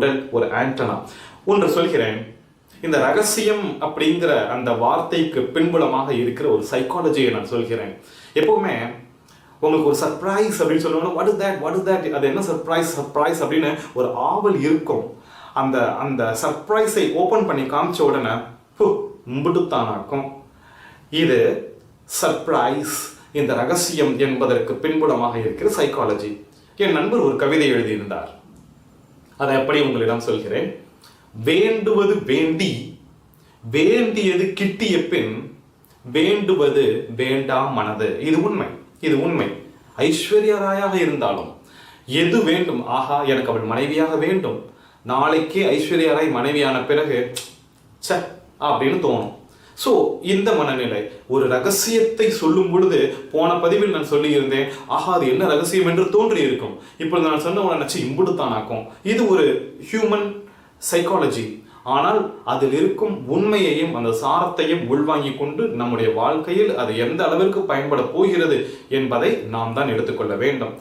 உடல் ஒரு ஆண்டனா. ஒன்று சொல்கிறேன், இந்த ரகசியம் அப்படிங்கிற அந்த வார்த்தைக்கு பின்புலமாக இருக்கிற ஒரு சைக்காலஜியை நான் சொல்கிறேன். எப்பவுமே உங்களுக்கு ஒரு சர்ப்ரைஸ் அப்படின்னு சொல்லுவாங்க, வாட் இஸ் தட், அது என்ன சர்ப்ரைஸ் அப்படின்னு ஒரு ஆவல் இருக்கும். அந்த அந்த சர்ப்ரைஸை ஓப்பன் பண்ணி காமிச்ச உடனே மும்பிட்டுத்தானாக்கும். இது சர்ப்ரைஸ், இந்த ரகசியம் என்பதற்கு பின்புலமாக இருக்கிற சைக்காலஜி. என் நண்பர் ஒரு கவிதை எழுதியிருந்தார், அதை எப்படி உங்களிடம் சொல்கிறேன். வேண்டுவது வேண்டி வேண்டியது கிட்டிய பின் வேண்டுவது வேண்டாம் மனது. இது உண்மை. ஐஸ்வர்யா ராயாக இருந்தாலும் எது வேண்டும், ஆஹா எனக்கு அவள் மனைவியாக வேண்டும், நாளைக்கே ஐஸ்வர்யா ராய் மனைவியான பிறகு ச அப்படின்னு தோணும். ஸோ இந்த மனநிலை ஒரு ரகசியத்தை சொல்லும் பொழுது, போன பதிவில் நான் சொல்லி இருந்தேன், ஆஹா அது என்ன ரகசியம் என்று தோன்றி இருக்கும். இப்பொழுது நான் சொன்ன நினைச்சு இம்புடுத்தானாக்கும். இது ஒரு ஹியூமன் சைக்காலஜி. ஆனால் அதில் இருக்கும் உண்மையையும் அந்த சாரத்தையும் உள்வாங்கிக் கொண்டு நம்முடைய வாழ்க்கையில் அது எந்த அளவிற்கு பயன்பட போகிறது என்பதை நாம் தான் எடுத்துக்கொள்ள வேண்டும்.